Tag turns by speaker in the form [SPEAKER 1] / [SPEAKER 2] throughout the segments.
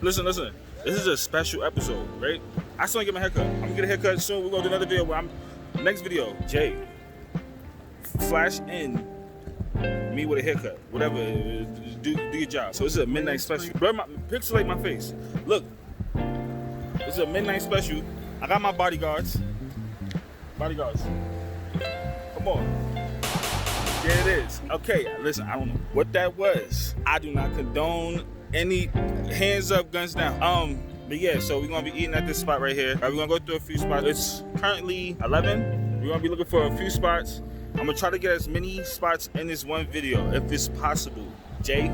[SPEAKER 1] Listen. This is a special episode, right? I still ain't get my haircut. I'm gonna get a haircut soon. We're gonna do another video where next video, Jay, flash in me with a haircut. Whatever, do your job. So this is a midnight special. Pixelate my face. Look, this is a midnight special. I got my bodyguards. Come on. There it is. Okay, listen, I don't know what that was. I do not condone any hands up, guns down. But yeah, so we're gonna be eating at this spot right here. We're gonna go through a few spots. It's currently 11. We're gonna be looking for a few spots. I'm gonna try to get as many spots in this one video if it's possible. Jay,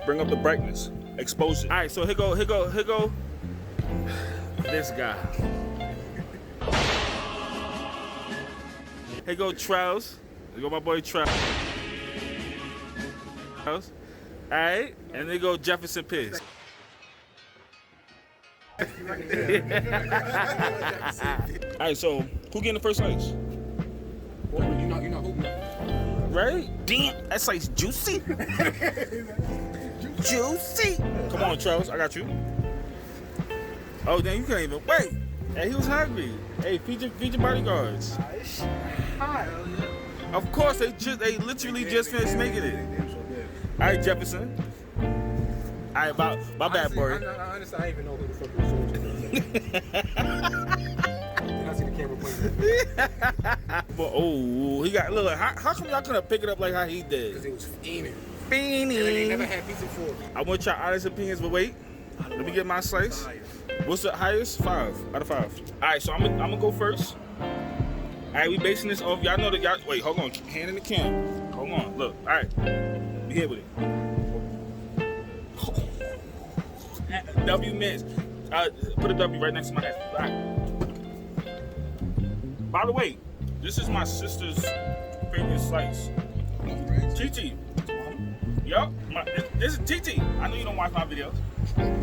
[SPEAKER 1] bring up the brightness, exposure. All right, so here go. This guy. Here go Trouse. Here go my boy Trouse. Alright, and then go Jefferson Piss. Alright, so who getting the first slice?
[SPEAKER 2] Well, you're not hooping.
[SPEAKER 1] Right? Damn, that slice juicy. Juicy. Come on, Trouse, I got you. Oh, damn, you can't even wait. Hey, he was hungry. Hey, feed your bodyguards. Of course, they literally just finished making it. All right, Jefferson. All right, my bad, boy.
[SPEAKER 2] I understand. I didn't even know who the fuck was I see the camera playing.
[SPEAKER 1] But oh, he got look. How come y'all couldn't pick it up like how he did?
[SPEAKER 2] Because it was fiending.
[SPEAKER 1] Fiending.
[SPEAKER 2] They never had pizza before.
[SPEAKER 1] I want your honest opinions, but wait. Let me get my slice. What's the highest? 5 out of 5. All right, so I'm gonna go first. All right, we basing this off. Y'all know that y'all. Wait, hold on. Hand in the can. Hold on. Look. All right. Be here with it. W mints. Put a W right next to my head. All right. By the way, this is my sister's favorite slice. TT. Yup. This is TT. I know you don't watch my videos.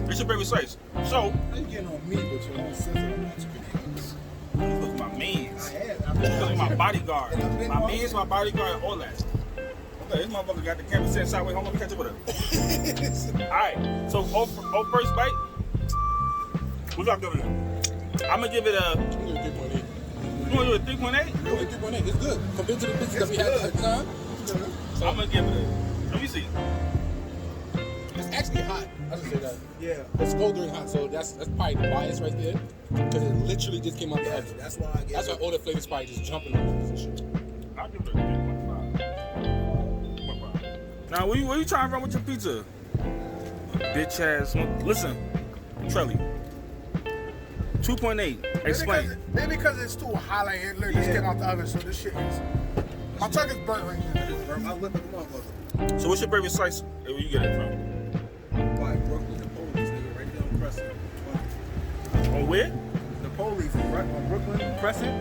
[SPEAKER 1] It's your favorite slice. So.
[SPEAKER 2] You getting on me, but your own sister don't want you.
[SPEAKER 1] Look at my mans. Look at my bodyguard. My mans, my bodyguard, all that. Okay, this motherfucker got the camera set sideways. Hold on, let me catch up with her. Alright, so on first bite, what y'all giving it? I'm gonna give it a. You wanna do a 3.8?
[SPEAKER 2] You want 3.8? It's good. Compared to the pizza that we had at the time.
[SPEAKER 1] So I'm gonna give it a. Let me see.
[SPEAKER 2] It's actually hot. I should say that. Yeah. It's cold during hot, so that's probably the bias right there. Because it literally just came out the oven. That's why I get. That's why all the flavors probably just jumping in the position.
[SPEAKER 1] I'll give it a 3.5. Now, where you trying to run with your pizza? Bitch ass. Listen, Trelly. 2.8. Explain.
[SPEAKER 3] Maybe because it's too hot, like it literally just came out the oven, so this shit is. My tongue is burnt right now. My lip is motherfucker.
[SPEAKER 1] So what's your favorite slice? Where you get it from?
[SPEAKER 2] Brooklyn, the police, nigga, right there on Crescent.
[SPEAKER 1] On where?
[SPEAKER 3] The police, right on Brooklyn, Crescent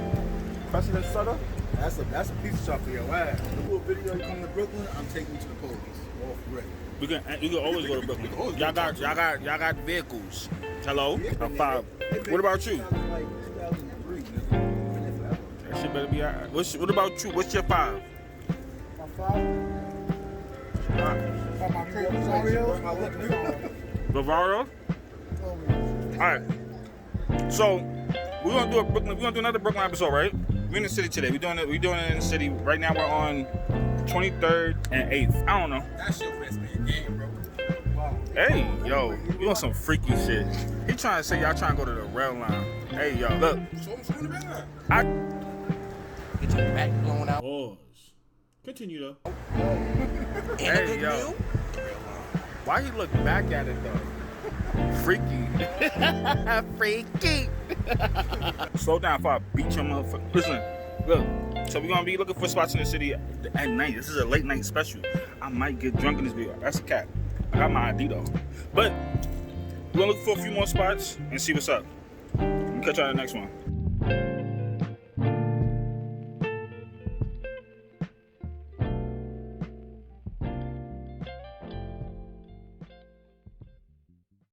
[SPEAKER 3] and Sutter. That's a pizza shop for your ass. The little video you come to Brooklyn, I'm taking you to the police. Off ready.
[SPEAKER 1] You can always go to Brooklyn. Y'all got vehicles. Hello? A 5. What about you?
[SPEAKER 3] Like 2003, nigga.
[SPEAKER 1] That shit better be alright. What about you? What's your 5?
[SPEAKER 3] My 5? On my crib, Rosario.
[SPEAKER 1] Bavario? Alright. So we're gonna do another Brooklyn episode, right? We're in the city today. We're doing it in the city. Right now we're on 23rd and 8th. I don't know.
[SPEAKER 2] That's your best man game, bro. Wow.
[SPEAKER 1] Hey, yo, you on some freaky shit. He trying to say y'all trying to go to the rail line. Hey, yo, look.
[SPEAKER 2] Show him the rail line.
[SPEAKER 4] Get your back blown out.
[SPEAKER 1] Pause. Continue though.
[SPEAKER 4] Hey,
[SPEAKER 1] yo. Why he look back at it though? Freaky. Freaky. Slow down before I beat your motherfucker. Listen, look. So we're gonna be looking for spots in the city at night. This is a late night special. I might get drunk in this video. That's a cat. I got my ID though. But we're gonna look for a few more spots and see what's up. We'll catch y'all in the next one.